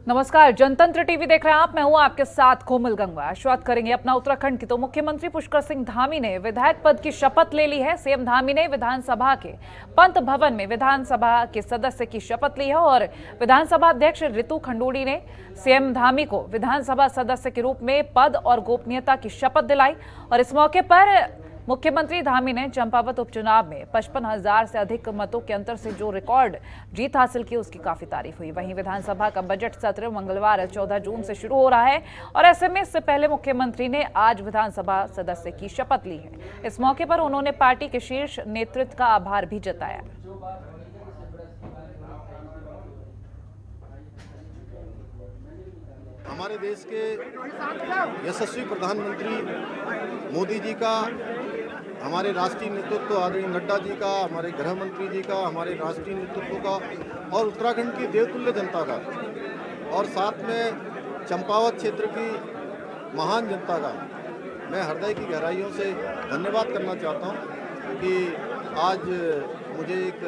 नमस्कार, जनतंत्र टीवी देख रहे हैं आप। मैं हूं आपके साथ कोमल गंगवा। शुरुआत करेंगे अपना उत्तराखंड की। तो मुख्यमंत्री पुष्कर सिंह धामी ने विधायक पद की शपथ ले ली है। सीएम धामी ने विधानसभा के पंत भवन में विधानसभा के सदस्य की शपथ ली है और विधानसभा अध्यक्ष रितु खंडूड़ी ने सीएम धामी को विधानसभा सदस्य के रूप में पद और गोपनीयता की शपथ दिलाई। और इस मौके पर मुख्यमंत्री धामी ने चंपावत उपचुनाव में 55,000 से अधिक मतों के अंतर से जो रिकॉर्ड जीत हासिल की, उसकी काफी तारीफ हुई। वहीं विधानसभा का बजट सत्र मंगलवार 14 जून से शुरू हो रहा है और ऐसे में इससे पहले मुख्यमंत्री ने आज विधानसभा सदस्य की शपथ ली है। इस मौके पर उन्होंने पार्टी के शीर्ष नेतृत्व का आभार भी जताया। हमारे देश के यशस्वी प्रधानमंत्री मोदी जी का, हमारे राष्ट्रीय नेतृत्व आदरणीय नड्डा जी का, हमारे गृह मंत्री जी का, हमारे राष्ट्रीय नेतृत्व का और उत्तराखंड की देवतुल्य जनता का और साथ में चंपावत क्षेत्र की महान जनता का मैं हृदय की गहराइयों से धन्यवाद करना चाहता हूं कि आज मुझे एक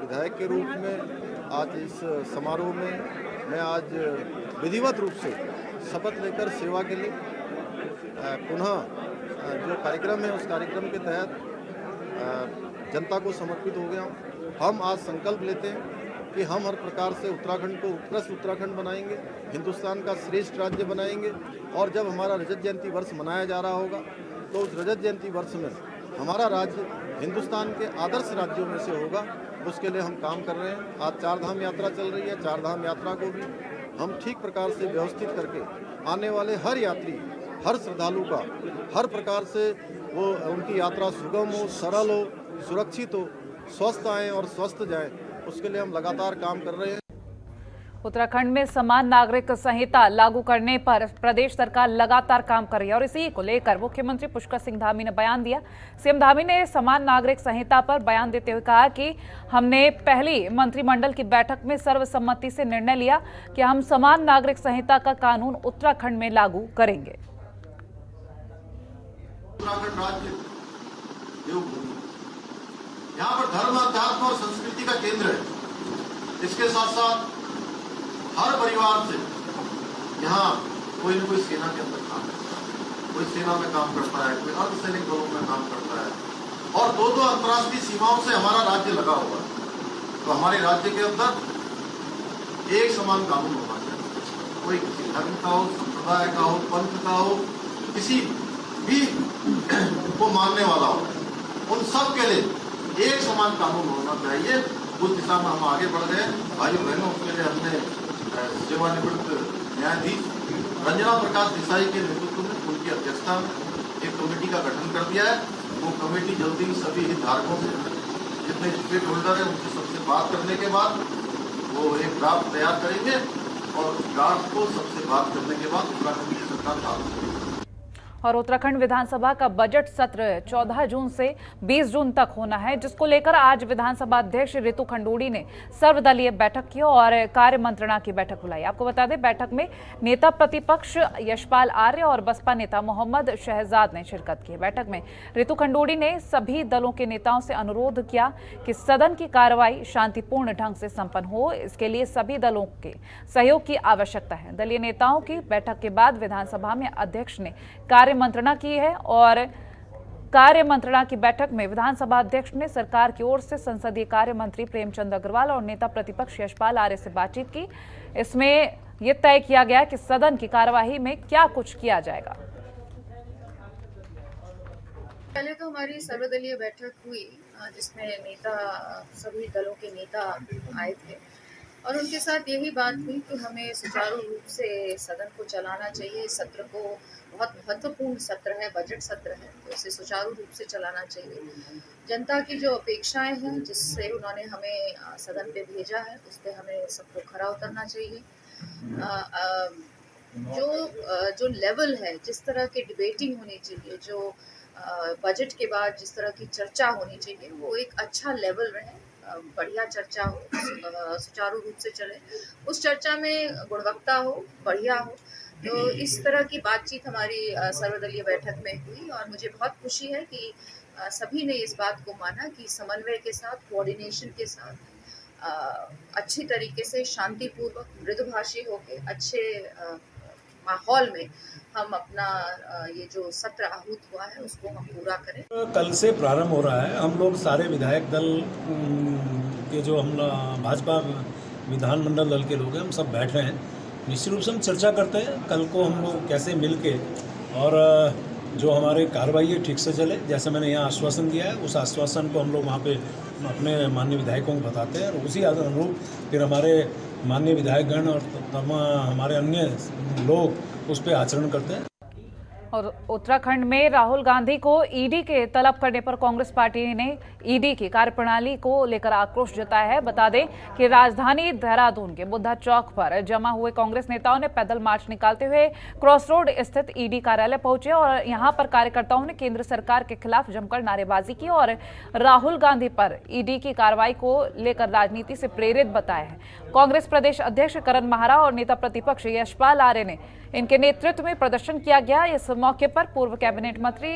विधायक के रूप में आज इस समारोह में मैं आज विधिवत रूप से शपथ लेकर सेवा के लिए पुनः जो कार्यक्रम है उस कार्यक्रम के तहत जनता को समर्पित हो गया हूँ। हम आज संकल्प लेते हैं कि हम हर प्रकार से उत्तराखंड को उत्कृष्ट उत्तराखंड बनाएंगे, हिंदुस्तान का श्रेष्ठ राज्य बनाएंगे और जब हमारा रजत जयंती वर्ष मनाया जा रहा होगा तो उस रजत जयंती वर्ष में हमारा राज्य हिंदुस्तान के आदर्श राज्यों में से होगा। उसके लिए हम काम कर रहे हैं। आज चारधाम यात्रा चल रही है। चारधाम यात्रा को भी हम ठीक प्रकार से व्यवस्थित करके आने वाले हर यात्री, हर श्रद्धालु का हर प्रकार से वो उनकी यात्रा सुगम हो, सरल हो, सुरक्षित हो, स्वस्थ आएँ और स्वस्थ जाएँ, उसके लिए हम लगातार काम कर रहे हैं। उत्तराखंड में समान नागरिक संहिता लागू करने पर प्रदेश सरकार लगातार काम कर रही है और इसी को लेकर मुख्यमंत्री पुष्कर सिंह धामी ने बयान दिया। सीएम धामी ने समान नागरिक संहिता पर बयान देते हुए कहा कि हमने पहली मंत्रिमंडल की बैठक में सर्वसम्मति से निर्णय लिया कि हम समान नागरिक संहिता का कानून उत्तराखंड में लागू करेंगे। उत्तराखंड राज्य देवभूमि, यहाँ पर धर्म, अध्यात्म और संस्कृति का केंद्र है। इसके साथ साथ हर परिवार से यहाँ कोई न कोई सेना के अंदर काम करता है, कोई सेना में काम करता है, कोई अर्धसैनिक बलों में काम करता है और दो अंतर्राष्ट्रीय सीमाओं से हमारा राज्य लगा हुआ है। तो हमारे राज्य के अंदर एक समान कानून होना चाहिए। कोई किसी धर्म का हो, संप्रदाय का हो, पंथ का हो, किसी भी को मानने वाला हो, उन सब के लिए एक समान कानून होना चाहिए। उस दिशा में हम आगे बढ़ रहे हैं। भाइयों बहनों, उसके लिए हमने सेवानिवृत्त न्यायाधीश रंजना प्रकाश देसाई के नेतृत्व में, उनकी अध्यक्षता में एक कमेटी का गठन कर दिया है। वो कमेटी जल्दी सभी हितधारकों से, जितने स्टेक होल्डर है, उनसे सबसे बात करने के बाद वो एक ड्राफ्ट तैयार करेंगे और उस ड्राफ्ट को सबसे बात करने के बाद उत्तराखंड की सरकार लागू करेगी। और उत्तराखंड विधानसभा का बजट सत्र 14 जून से 20 जून तक होना है, जिसको लेकर आज विधानसभा अध्यक्ष रितु खंडूड़ी ने सर्वदलीय बैठक की और कार्य मंत्रणा की बैठक बुलाई। आपको बता दें, बैठक में नेता प्रतिपक्ष यशपाल आर्य और बसपा नेता मोहम्मद शहजाद ने शिरकत की। बैठक में रितु खंडूड़ी ने सभी दलों के नेताओं से अनुरोध किया कि सदन की कार्रवाई शांतिपूर्ण ढंग से संपन्न हो। इसके लिए सभी दलों के सहयोग की आवश्यकता है। दलीय नेताओं की बैठक के बाद विधानसभा में अध्यक्ष ने कार्य मंत्रणा की है और कार्य मंत्रणा की बैठक में विधानसभा अध्यक्ष ने सरकार की ओर से संसदीय कार्य मंत्री प्रेमचंद अग्रवाल और नेता प्रतिपक्ष यशपाल आर्य से बातचीत की। इसमें यह तय किया गया कि सदन की कार्यवाही में क्या कुछ किया जाएगा। पहले तो हमारी सर्वदलीय बैठक हुई जिसमें सभी दलों के नेता आए थे और उनके साथ यही बात हुई कि हमें सुचारू रूप से सदन को चलाना चाहिए। इस सत्र को बहुत महत्वपूर्ण सत्र है, बजट सत्र है, तो इसे सुचारू रूप से चलाना चाहिए। जनता की जो अपेक्षाएं हैं, जिससे उन्होंने हमें सदन पे भेजा है, उस पर हमें सबको खरा उतरना चाहिए। जो लेवल है, जिस तरह की डिबेटिंग होनी चाहिए, जो बजट के बाद जिस तरह की चर्चा होनी चाहिए, वो एक अच्छा लेवल रहे, बढ़िया चर्चा हो, सुचारू रूप से चले, उस चर्चा में गुणवत्ता हो, बढ़िया हो। तो इस तरह की बातचीत हमारी सर्वदलीय बैठक में हुई और मुझे बहुत खुशी है कि सभी ने इस बात को माना कि समन्वय के साथ, कोऑर्डिनेशन के साथ अच्छी तरीके से शांतिपूर्वक मृदुभाषी होके अच्छे माहौल में हम अपना ये जो सत्र आहूत हुआ है उसको हम पूरा करें। कल से प्रारंभ हो रहा है। हम लोग सारे विधायक दल के जो हम भाजपा विधानमंडल दल के लोग हैं, हम सब बैठ रहे हैं। निश्चित रूप से हम चर्चा करते हैं कल को हम लोग कैसे मिल के और जो हमारे कार्रवाई है ठीक से चले। जैसे मैंने यहाँ आश्वासन दिया है, उस आश्वासन को हम लोग वहाँ पे अपने माननीय विधायकों को बताते हैं और उसी अनुरूप फिर हमारे माननीय विधायकगण और हमारे अन्य लोग उस पर आचरण करते हैं। और उत्तराखंड में राहुल गांधी को ईडी के तलब करने पर कांग्रेस पार्टी ने ईडी की कार्यप्रणाली को लेकर आक्रोश जताया है। बता दें कि राजधानी देहरादून के बुद्धा चौक पर जमा हुए कांग्रेस नेताओं ने पैदल मार्च निकालते हुए क्रॉस रोड स्थित ईडी कार्यालय पहुंचे और यहां पर कार्यकर्ताओं ने केंद्र सरकार के खिलाफ जमकर नारेबाजी की और राहुल गांधी पर ईडी की कार्रवाई को लेकर राजनीति से प्रेरित बताया है। कांग्रेस प्रदेश अध्यक्ष करण माहरा और नेता प्रतिपक्ष यशपाल आर्य ने इनके नेतृत्व में प्रदर्शन किया गया। इस मौके पर पूर्व कैबिनेट मंत्री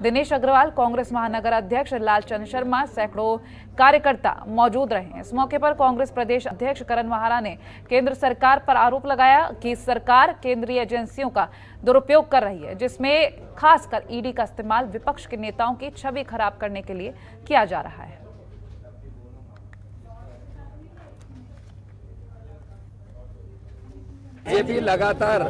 दिनेश अग्रवाल, कांग्रेस महानगर अध्यक्ष लालचंद शर्मा, सैकड़ों कार्यकर्ता मौजूद रहे। इस मौके पर कांग्रेस प्रदेश अध्यक्ष करण माहरा ने केंद्र सरकार पर आरोप लगाया कि सरकार केंद्रीय एजेंसियों का दुरुपयोग कर रही है, जिसमें खासकर ईडी का इस्तेमाल विपक्ष के नेताओं की छवि खराब करने के लिए किया जा रहा है। बीजेपी लगातार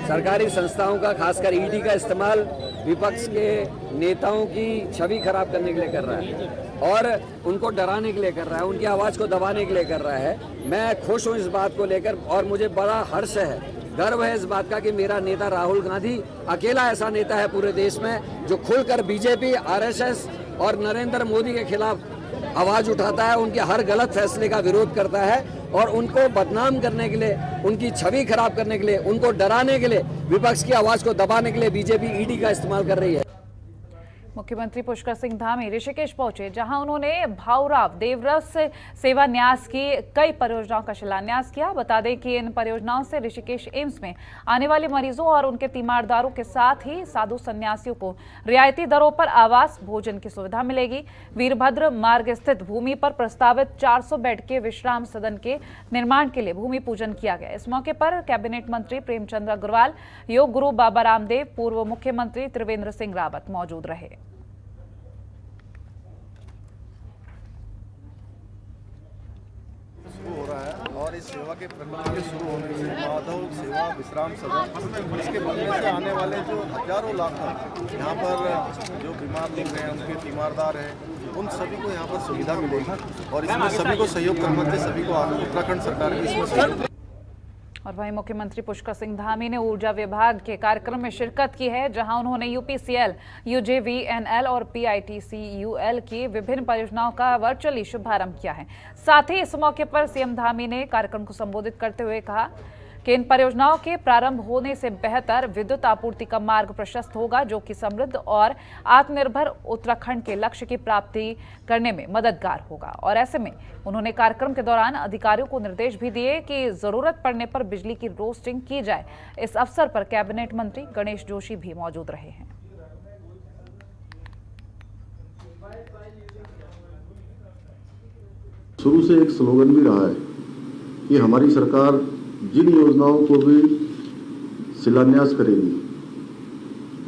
सरकारी संस्थाओं का, खासकर ईडी का इस्तेमाल विपक्ष के नेताओं की छवि खराब करने के लिए कर रहा है और उनको डराने के लिए कर रहा है, उनकी आवाज को दबाने के लिए कर रहा है। मैं खुश हूं इस बात को लेकर और मुझे बड़ा हर्ष है, गर्व है इस बात का कि मेरा नेता राहुल गांधी अकेला ऐसा नेता है पूरे देश में जो खुलकर बीजेपी, आरएसएस और नरेंद्र मोदी के खिलाफ आवाज उठाता है, उनके हर गलत फैसले का विरोध करता है और उनको बदनाम करने के लिए, उनकी छवि खराब करने के लिए, उनको डराने के लिए, विपक्ष की आवाज को दबाने के लिए बीजेपी ईडी का इस्तेमाल कर रही है। मुख्यमंत्री पुष्कर सिंह धामी ऋषिकेश पहुंचे, जहां उन्होंने भाऊराव देवरस सेवा न्यास की कई परियोजनाओं का शिलान्यास किया। बता दें कि इन परियोजनाओं से ऋषिकेश एम्स में आने वाले मरीजों और उनके तीमारदारों के साथ ही साधु सन्यासियों को रियायती दरों पर आवास, भोजन की सुविधा मिलेगी। वीरभद्र मार्ग स्थित भूमि पर प्रस्तावित 400 बेड के विश्राम सदन के निर्माण के लिए भूमि पूजन किया गया। इस मौके पर कैबिनेट मंत्री प्रेमचंद अग्रवाल, योग गुरु बाबा रामदेव, पूर्व मुख्यमंत्री त्रिवेंद्र सिंह रावत मौजूद रहे। हो रहा है और इस सेवा के प्रकृति के शुरू होने से माधव सेवा विश्राम सदन, इसके बनने से आने वाले जो हजारों लाखों यहाँ पर जो बीमार लोग हैं, उनके तीमारदार हैं, उन सभी को यहाँ पर सुविधा मिलेगी और इसमें सभी को सहयोग करना चाहिए, सभी को उत्तराखंड सरकार भी इसमें सहयोग। और वहीं मुख्यमंत्री पुष्कर सिंह धामी ने ऊर्जा विभाग के कार्यक्रम में शिरकत की है, जहां उन्होंने यूपीसीएल, यूजेवीएनएल और पीआईटीसीयूएल की विभिन्न परियोजनाओं का वर्चुअली शुभारंभ किया है। साथ ही इस मौके पर सीएम धामी ने कार्यक्रम को संबोधित करते हुए कहा कि इन परियोजनाओं के प्रारंभ होने से बेहतर विद्युत आपूर्ति का मार्ग प्रशस्त होगा, जो कि समृद्ध और आत्मनिर्भर उत्तराखंड के लक्ष्य की प्राप्ति करने में मददगार होगा। और ऐसे में उन्होंने कार्यक्रम के दौरान अधिकारियों को निर्देश भी दिए कि जरूरत पड़ने पर बिजली की रोस्टिंग की जाए। इस अवसर पर कैबिनेट मंत्री गणेश जोशी भी मौजूद रहे हैं। शुरू से एक स्लोगन भी रहा है कि हमारी सरकार जिन योजनाओं को भी शिलान्यास करेगी,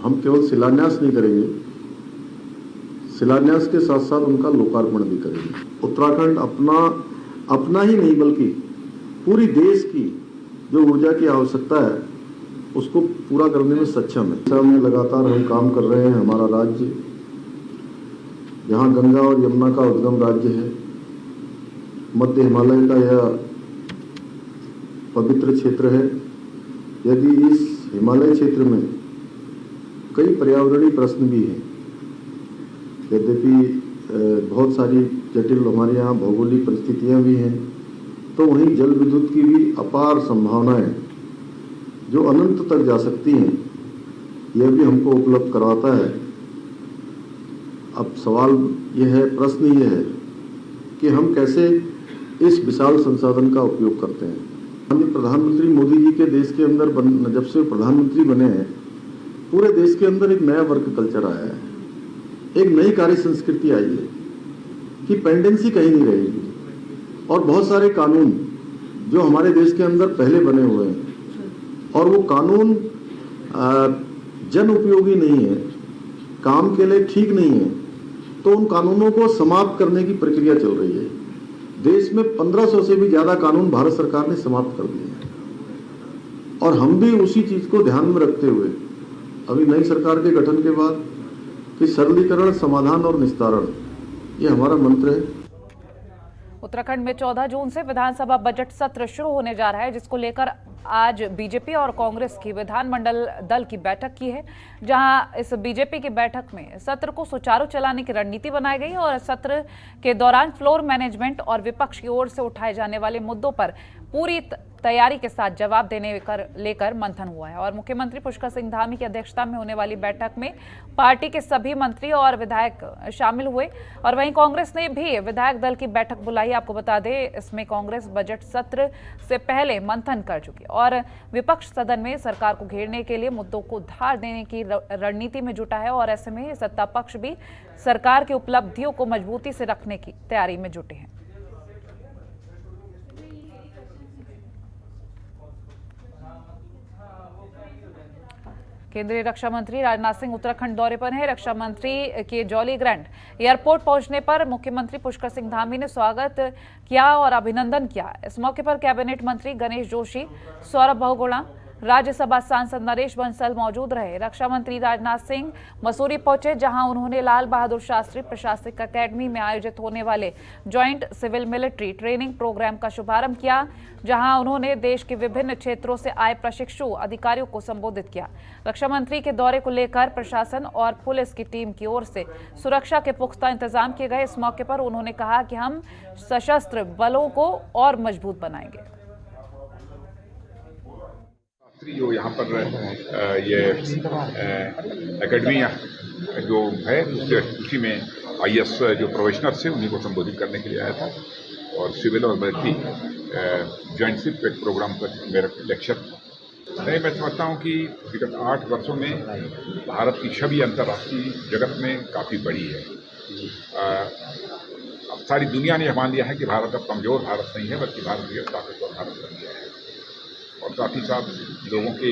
हम केवल शिलान्यास नहीं करेंगे, शिलान्यास के साथ साथ उनका लोकार्पण भी करेंगे। उत्तराखंड अपना ही नहीं बल्कि पूरी देश की जो ऊर्जा की आवश्यकता है उसको पूरा करने में सक्षम है। दिशा में लगातार हम काम कर रहे हैं। हमारा राज्य जहाँ गंगा और यमुना का उद्गम राज्य है, मध्य हिमालय का यह पवित्र क्षेत्र है। यदि इस हिमालय क्षेत्र में कई पर्यावरणीय प्रश्न भी हैं, यद्यपि बहुत सारी जटिल हमारे यहाँ भौगोलिक परिस्थितियाँ भी हैं, तो वहीं जल विद्युत की भी अपार संभावनाएं जो अनंत तक जा सकती हैं, यह भी हमको उपलब्ध करवाता है। अब सवाल यह है, प्रश्न यह है कि हम कैसे इस विशाल संसाधन का उपयोग करते हैं। प्रधानमंत्री मोदी जी के देश के अंदर जब से प्रधानमंत्री बने हैं, पूरे देश के अंदर एक नया वर्क कल्चर आया है, एक नई कार्य संस्कृति आई है कि पेंडेंसी कहीं नहीं रहेगी। और बहुत सारे कानून जो हमारे देश के अंदर पहले बने हुए हैं और वो कानून जन उपयोगी नहीं है, काम के लिए ठीक नहीं है, तो उन कानूनों को समाप्त करने की प्रक्रिया चल रही है। देश में 1500 से भी ज्यादा कानून भारत सरकार ने समाप्त कर दिए हैं और हम भी उसी चीज को ध्यान में रखते हुए अभी नई सरकार के गठन के बाद कि सरलीकरण, समाधान और निस्तारण, ये हमारा मंत्र है। उत्तराखंड में 14 जून से विधानसभा बजट सत्र शुरू होने जा रहा है, जिसको लेकर आज बीजेपी और कांग्रेस की विधानमंडल दल की बैठक की है, जहां इस बीजेपी की बैठक में सत्र को सुचारू चलाने की रणनीति बनाई गई और सत्र के दौरान फ्लोर मैनेजमेंट और विपक्ष की ओर से उठाए जाने वाले मुद्दों पर पूरी तैयारी के साथ जवाब देने लेकर मंथन हुआ है। और मुख्यमंत्री पुष्कर सिंह धामी की अध्यक्षता में होने वाली बैठक में पार्टी के सभी मंत्री और विधायक शामिल हुए और वहीं कांग्रेस ने भी विधायक दल की बैठक बुलाई। आपको बता दें, इसमें कांग्रेस बजट सत्र से पहले मंथन कर चुकी और विपक्ष सदन में सरकार को घेरने के लिए मुद्दों को धार देने की रणनीति में जुटा है और ऐसे में सत्ता पक्ष भी सरकार की उपलब्धियों को मजबूती से रखने की तैयारी में जुटे हैं। केंद्रीय रक्षा मंत्री राजनाथ सिंह उत्तराखंड दौरे पर हैं। रक्षा मंत्री के जॉली ग्रांट एयरपोर्ट पहुंचने पर मुख्यमंत्री पुष्कर सिंह धामी ने स्वागत किया और अभिनंदन किया। इस मौके पर कैबिनेट मंत्री गणेश जोशी, सौरभ बहुगुणा, राज्यसभा सांसद नरेश बंसल मौजूद रहे। रक्षा मंत्री राजनाथ सिंह मसूरी पहुंचे, जहां उन्होंने लाल बहादुर शास्त्री प्रशासनिक अकेडमी में आयोजित होने वाले joint civil military training programme का शुभारंभ किया, जहां उन्होंने देश के विभिन्न क्षेत्रों से आए प्रशिक्षु अधिकारियों को संबोधित किया। रक्षा मंत्री के दौरे को लेकर प्रशासन और पुलिस की टीम की ओर से सुरक्षा के पुख्ता इंतजाम किए गए। इस मौके पर उन्होंने कहा कि हम सशस्त्र बलों को और मजबूत बनाएंगे। जो यहाँ पर ये एकेडमी जो है उसी में IAS जो प्रोफेशनल्स थे उन्हीं को संबोधित करने के लिए आया था और सिविल और मिलिट्री जॉइंट प्रोग्राम पर मेरा लेक्चर था। मैं समझता हूँ कि विगत 8 वर्षों में भारत की छवि अंतर्राष्ट्रीय जगत में काफ़ी बढ़ी है। अब सारी दुनिया ने मान लिया है कि भारत अब कमज़ोर भारत नहीं है, बल्कि भारत भी ताकतवर भारत बन गया है और साथ ही साथ लोगों के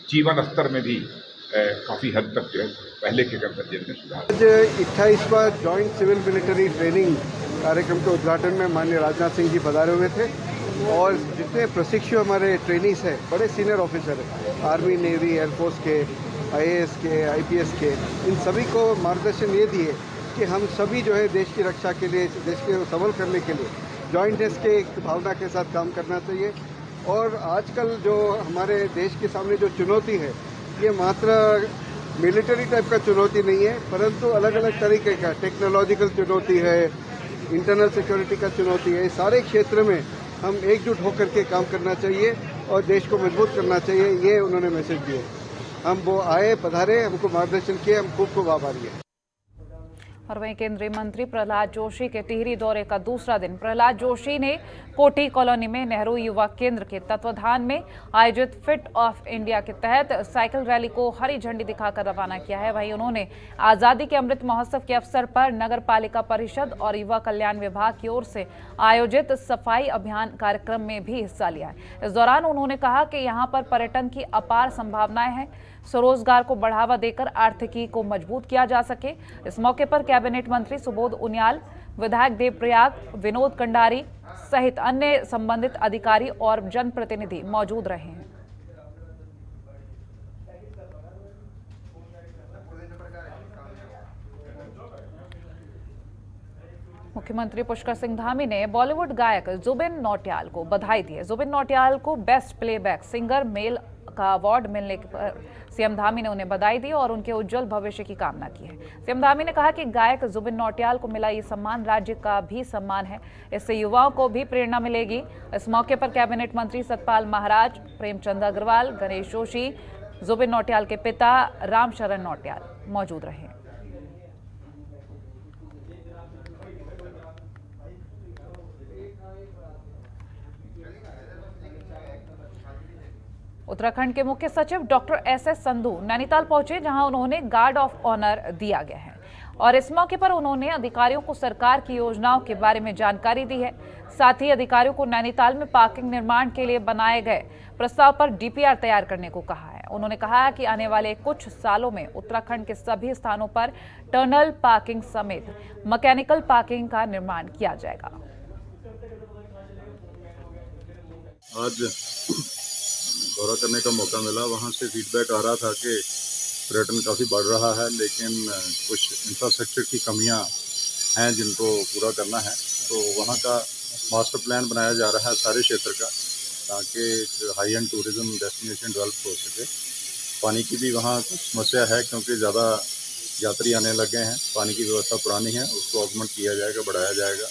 जीवन स्तर में भी काफ़ी हद तक जो है पहले के कंपेरिजन में सुधार। आज 28वां जॉइंट सिविल मिलिट्री ट्रेनिंग कार्यक्रम के उद्घाटन में माननीय राजनाथ सिंह जी पधारे हुए थे और जितने प्रशिक्षु हमारे ट्रेनीज हैं, बड़े सीनियर ऑफिसर हैं, आर्मी, नेवी, एयरफोर्स के, IAS के, IPS के, इन सभी को मार्गदर्शन ये दिए कि हम सभी जो है देश की रक्षा के लिए, देश के सबल करने के लिए जॉइंटनेस के एक भावना के साथ काम करना चाहिए। और आजकल जो हमारे देश के सामने जो चुनौती है, ये मात्र मिलिट्री टाइप का चुनौती नहीं है, परंतु अलग अलग तरीके का टेक्नोलॉजिकल चुनौती है, इंटरनल सिक्योरिटी का चुनौती है। सारे क्षेत्र में हम एकजुट होकर के काम करना चाहिए और देश को मजबूत करना चाहिए, ये उन्होंने मैसेज दिए। हम वो आए, पधारे, हमको मार्गदर्शन किए, हम खूब आभारी हैं। और वहीं केंद्रीय मंत्री प्रहलाद जोशी के टिहरी दौरे का दूसरा दिन प्रहलाद जोशी ने कोठी कॉलोनी में नेहरू युवा केंद्र के तत्वाधान में आयोजित फिट ऑफ इंडिया के तहत साइकिल रैली को हरी झंडी दिखाकर रवाना किया है। वहीं उन्होंने आज़ादी के अमृत महोत्सव के अवसर पर नगर पालिका परिषद और युवा कल्याण विभाग की ओर से आयोजित सफाई अभियान कार्यक्रम में भी हिस्सा लिया है। इस दौरान उन्होंने कहा कि यहाँ पर पर्यटन की अपार संभावनाएं हैं, स्वरोजगार को बढ़ावा देकर आर्थिकी को मजबूत किया जा सके। इस मौके पर कैबिनेट मंत्री सुबोध उनियाल, विधायक देवप्रयाग विनोद कंडारी सहित अन्य संबंधित अधिकारी और जनप्रतिनिधि मौजूद रहे हैं। मुख्यमंत्री पुष्कर सिंह धामी ने बॉलीवुड गायक जुबिन नौटियाल को बधाई दी है। जुबिन नौटियाल को बेस्ट प्लेबैक सिंगर मेल का अवार्ड मिलने पर सीएम धामी ने उन्हें बधाई दी और उनके उज्जवल भविष्य की कामना की है। सीएम धामी ने कहा कि गायक जुबिन नौटियाल को मिला ये सम्मान राज्य का भी सम्मान है, इससे युवाओं को भी प्रेरणा मिलेगी। इस मौके पर कैबिनेट मंत्री सतपाल महाराज, प्रेमचंद अग्रवाल, गणेश जोशी, जुबिन नौटियाल के पिता रामशरण नौटियाल मौजूद रहे। उत्तराखंड के मुख्य सचिव डॉक्टर SS संधू नैनीताल पहुंचे, जहां उन्होंने गार्ड ऑफ ऑनर दिया गया है और इस मौके पर उन्होंने अधिकारियों को सरकार की योजनाओं के बारे में जानकारी दी है। साथ ही अधिकारियों को नैनीताल में पार्किंग निर्माण के लिए बनाए गए प्रस्ताव पर डीपीआर तैयार करने को कहा है। उन्होंने कहा कि आने वाले कुछ सालों में उत्तराखंड के सभी स्थानों पर टनल पार्किंग समेत मैकेनिकल पार्किंग का निर्माण किया जाएगा। आज दौरा करने का मौका मिला, वहाँ से फीडबैक आ रहा था कि पर्यटन काफ़ी बढ़ रहा है, लेकिन कुछ इंफ्रास्ट्रक्चर की कमियां हैं जिनको पूरा करना है। तो वहाँ का मास्टर प्लान बनाया जा रहा है सारे क्षेत्र का, ताकि एक high and tourism destination develop हो सके। पानी की भी वहाँ कुछ समस्या है, क्योंकि ज़्यादा यात्री आने लगे हैं। पानी की व्यवस्था पुरानी है, उसको ऑगमेंट किया जाएगा, बढ़ाया जाएगा।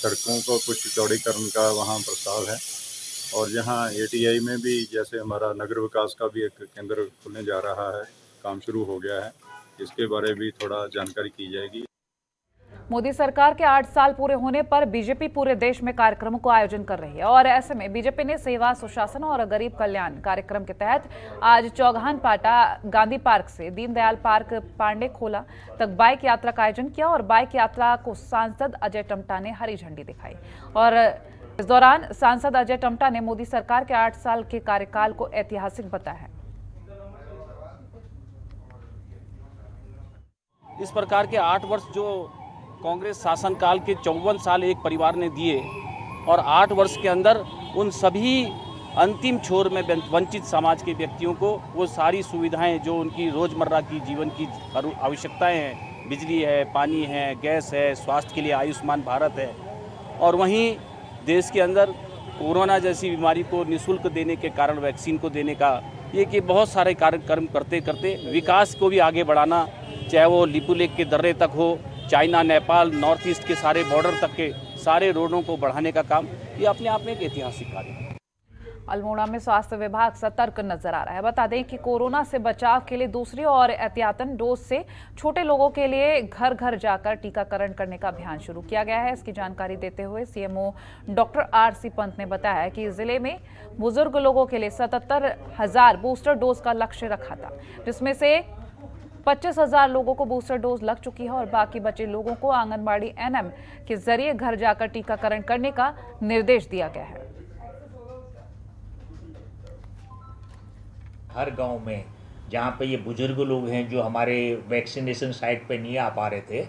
सड़कों को कुछ चौड़ीकरण का वहाँ प्रस्ताव है। और यहाँ ATI में भी जैसे हमारा नगर विकास का भी एक केंद्र खुलने जा रहा है, काम शुरू हो गया है, इसके बारे में भी थोड़ा जानकारी की जाएगी। मोदी सरकार के 8 साल पूरे होने पर बीजेपी पूरे देश में कार्यक्रमों को आयोजन कर रही है और ऐसे में बीजेपी ने सेवा, सुशासन और गरीब कल्याण कार्यक्रम के तहत आज चौगान पाटा गांधी पार्क से दीनदयाल पार्क पांडे खोला तक बाइक यात्रा का आयोजन किया और बाइक यात्रा को सांसद अजय टम्टा ने हरी झंडी दिखाई। और इस दौरान सांसद अजय टम्टा ने मोदी सरकार के 8 साल के कार्यकाल को ऐतिहासिक बताया। इस प्रकार के 8 वर्ष जो कांग्रेस शासनकाल के 54 साल एक परिवार ने दिए और 8 वर्ष के अंदर उन सभी अंतिम छोर में वंचित समाज के व्यक्तियों को वो सारी सुविधाएं जो उनकी रोज़मर्रा की जीवन की आवश्यकताएं हैं, बिजली है, पानी है, गैस है, स्वास्थ्य के लिए आयुष्मान भारत है, और वहीं देश के अंदर कोरोना जैसी बीमारी को निःशुल्क देने के कारण वैक्सीन को देने का ये कि बहुत सारे कार्यक्रम करते करते विकास को भी आगे बढ़ाना, चाहे वो लिपू लेक के दर्रे तक हो, चाइना, नेपाल, नॉर्थ ईस्ट के सारे बॉर्डर तक के सारे रोडों को बढ़ाने का काम, ये अपने आप में एक ऐतिहासिक कार्य है। अल्मोड़ा में स्वास्थ्य विभाग सतर्क नजर आ रहा है। बता दें कि कोरोना से बचाव के लिए दूसरी और एहतियातन डोज से छोटे लोगों के लिए घर घर जाकर टीकाकरण करने का अभियान शुरू किया गया है। इसकी जानकारी देते हुए सीएमओ डॉक्टर RC पंत ने बताया कि जिले में बुजुर्ग लोगों के लिए 77,000 बूस्टर डोज का लक्ष्य रखा था, जिसमें से 25,000 लोगों को बूस्टर डोज लग चुकी है और बाकी बचे लोगों को आंगनबाड़ी NM के जरिए घर जाकर टीकाकरण करने का निर्देश दिया गया है। हर गांव में जहां पे ये बुजुर्ग लोग हैं जो हमारे वैक्सीनेशन साइट पे नहीं आ पा रहे थे,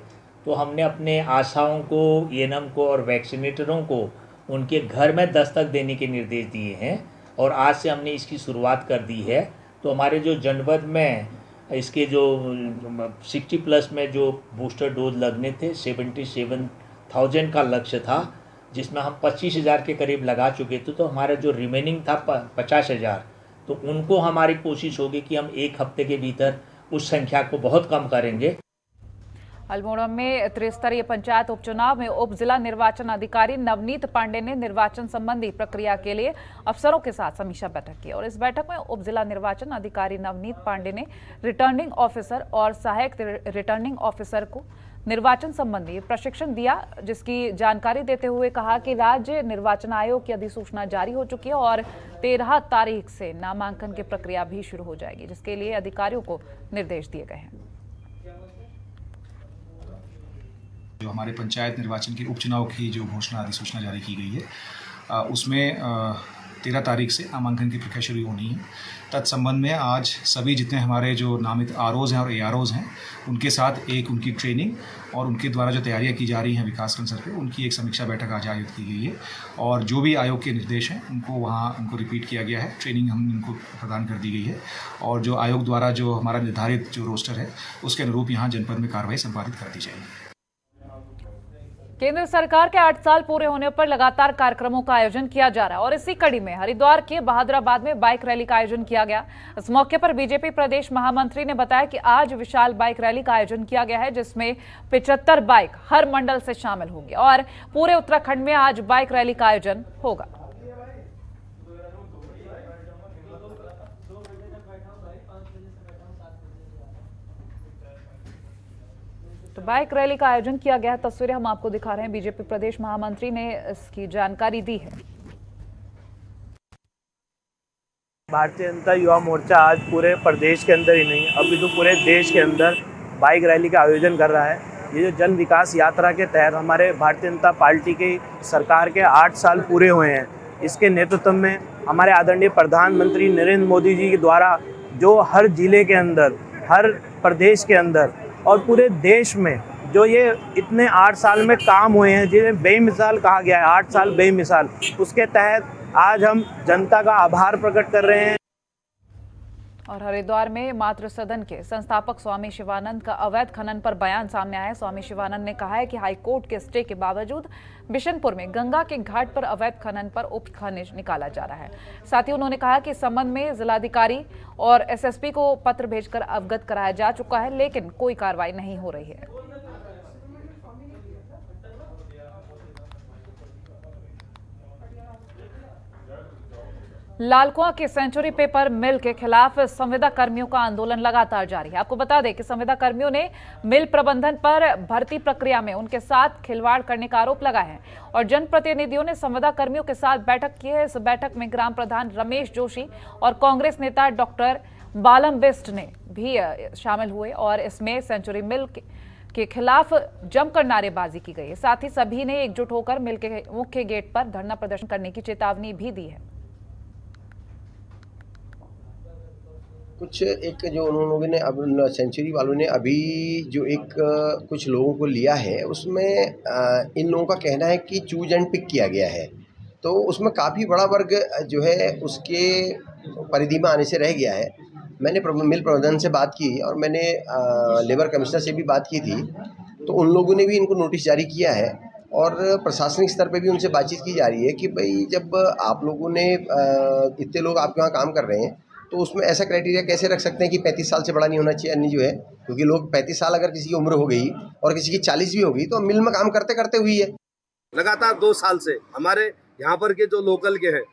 तो हमने अपने आशाओं को, ANM को और वैक्सीनेटरों को उनके घर में दस्तक देने के निर्देश दिए हैं और आज से हमने इसकी शुरुआत कर दी है। तो हमारे जो जनपद में इसके जो 60+ में जो बूस्टर डोज लगने थे, 77,000 का लक्ष्य था, जिसमें हम 25,000 के करीब लगा चुके थे। तो हमारा जो रिमेनिंग था 50,000, तो उनको हमारी कोशिश होगी कि हम 1 हफ्ते के भीतर उस संख्या को बहुत कम करेंगे। अल्मोड़ा में त्रिस्तरीय पंचायत उपचुनाव में उप जिला निर्वाचन अधिकारी नवनीत पांडे ने निर्वाचन संबंधी प्रक्रिया के लिए अफसरों के साथ समीक्षा बैठक की और इस बैठक में उप जिला निर्वाचन अधिकारी नवनीत पांडे ने रिटर्निंग ऑफिसर और सहायक रिटर्निंग ऑफिसर को निर्वाचन संबंधी प्रशिक्षण दिया, जिसकी जानकारी देते हुए कहा कि राज्य निर्वाचन आयोग की अधिसूचना जारी हो चुकी है और 13 तारीख से नामांकन की प्रक्रिया भी शुरू हो जाएगी, जिसके लिए अधिकारियों को निर्देश दिए गए हैं। जो हमारे पंचायत निर्वाचन के उपचुनाव की जो घोषणा अधिसूचना जारी की गई है, उसमें 13 तारीख से नामांकन की प्रक्रिया शुरू होनी है। तत्संबंध में आज सभी जितने हमारे जो नामित ROs हैं और AROs हैं, उनके साथ एक उनकी ट्रेनिंग और उनके द्वारा जो तैयारियां की जा रही हैं विकासखंड स्तर पे, उनकी एक समीक्षा बैठक आज आयोजित की गई है और जो भी आयोग के निर्देश हैं उनको वहाँ उनको रिपीट किया गया है। ट्रेनिंग हम इनको प्रदान कर दी गई है और जो आयोग द्वारा जो हमारा निर्धारित जो रोस्टर है उसके अनुरूप यहाँ जनपद में कार्रवाई संपादित कर दी जाएगी। केंद्र सरकार के 8 साल पूरे होने पर लगातार कार्यक्रमों का आयोजन किया जा रहा है और इसी कड़ी में हरिद्वार के बहादुराबाद में बाइक रैली का आयोजन किया गया। इस मौके पर बीजेपी प्रदेश महामंत्री ने बताया कि आज विशाल बाइक रैली का आयोजन किया गया है, जिसमें 75 बाइक हर मंडल से शामिल होंगी और पूरे उत्तराखंड में आज बाइक रैली का आयोजन होगा। तो बाइक रैली का आयोजन किया गया है, तस्वीरें हम आपको दिखा रहे हैं। बीजेपी प्रदेश महामंत्री ने इसकी जानकारी दी है। भारतीय जनता युवा मोर्चा आज पूरे प्रदेश के अंदर ही नहीं, अभी तो पूरे देश के अंदर बाइक रैली का आयोजन कर रहा है। ये जो जन विकास यात्रा के तहत हमारे भारतीय जनता पार्टी की सरकार के 8 साल पूरे हुए हैं, इसके नेतृत्व में हमारे आदरणीय प्रधानमंत्री नरेंद्र मोदी जी के द्वारा जो हर जिले के अंदर, हर प्रदेश के अंदर और पूरे देश में जो ये इतने 8 साल में काम हुए हैं, जिन्हें बेमिसाल कहा गया है, 8 साल बेमिसाल, उसके तहत आज हम जनता का आभार प्रकट कर रहे हैं। और हरिद्वार में मातृ सदन के संस्थापक स्वामी शिवानंद का अवैध खनन पर बयान सामने आया है। स्वामी शिवानंद ने कहा है कि हाईकोर्ट के स्टे के बावजूद बिशनपुर में गंगा के घाट पर अवैध खनन पर उप खनिज निकाला जा रहा है। साथ ही उन्होंने कहा कि इस संबंध में जिलाधिकारी और एसएसपी को पत्र भेजकर अवगत कराया जा चुका है, लेकिन कोई कार्रवाई नहीं हो रही है। लालकुआं के सेंचुरी पेपर मिल के खिलाफ संविदा कर्मियों का आंदोलन लगातार जारी है। आपको बता दें कि संविदा कर्मियों ने मिल प्रबंधन पर भर्ती प्रक्रिया में उनके साथ खिलवाड़ करने का आरोप लगाया है और जनप्रतिनिधियों ने संविदा कर्मियों के साथ बैठक की है। इस बैठक में ग्राम प्रधान रमेश जोशी और कांग्रेस नेता डॉक्टर बालम बिस्ट ने भी शामिल हुए और इसमें सेंचुरी मिल के खिलाफ जमकर नारेबाजी की गई है। साथ ही सभी ने एकजुट होकर मिल के मुख्य गेट पर धरना प्रदर्शन करने की चेतावनी भी दी है। कुछ एक जो उन लोगों ने अब सेंचुरी वालों ने अभी जो एक कुछ लोगों को लिया है, उसमें इन लोगों का कहना है कि चूज एंड पिक किया गया है, तो उसमें काफ़ी बड़ा वर्ग जो है उसके परिधि में आने से रह गया है। मैंने मिल प्रबंधन से बात की और मैंने लेबर कमिश्नर से भी बात की थी, तो उन लोगों ने भी इनको नोटिस जारी किया है और प्रशासनिक स्तर पे भी उनसे बातचीत की जा रही है कि भाई जब आप लोगों ने इतने लोग आपके वहाँ काम कर रहे हैं, तो उसमें ऐसा क्राइटेरिया कैसे रख सकते हैं कि 35 साल से बड़ा नहीं होना चाहिए अन्य जो है, क्योंकि लोग 35 साल अगर किसी की उम्र हो गई और किसी की 40 भी हो गई तो मिल में काम करते करते हुई है। लगातार 2 साल से हमारे यहाँ पर के जो लोकल के हैं,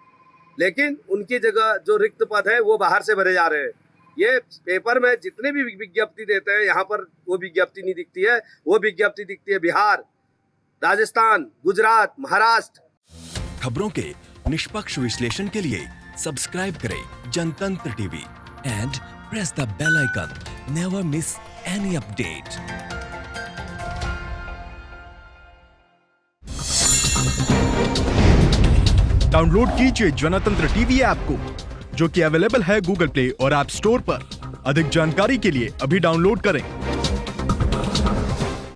लेकिन उनकी जगह जो रिक्त पद है वो बाहर से भरे जा रहे हैं। ये पेपर में जितने भी विज्ञप्ति देते हैं, यहाँ पर वो विज्ञप्ति नहीं दिखती है। वो विज्ञप्ति दिखती है बिहार, राजस्थान, गुजरात, महाराष्ट्र। खबरों के निष्पक्ष विश्लेषण के लिए सब्सक्राइब करें Jantantra TV and press the bell icon. Never miss any update. Download कीजिए जनतंत्र टीवी ऐप को, जो कि अवेलेबल है गूगल प्ले और ऐप स्टोर पर। अधिक जानकारी के लिए अभी डाउनलोड करें।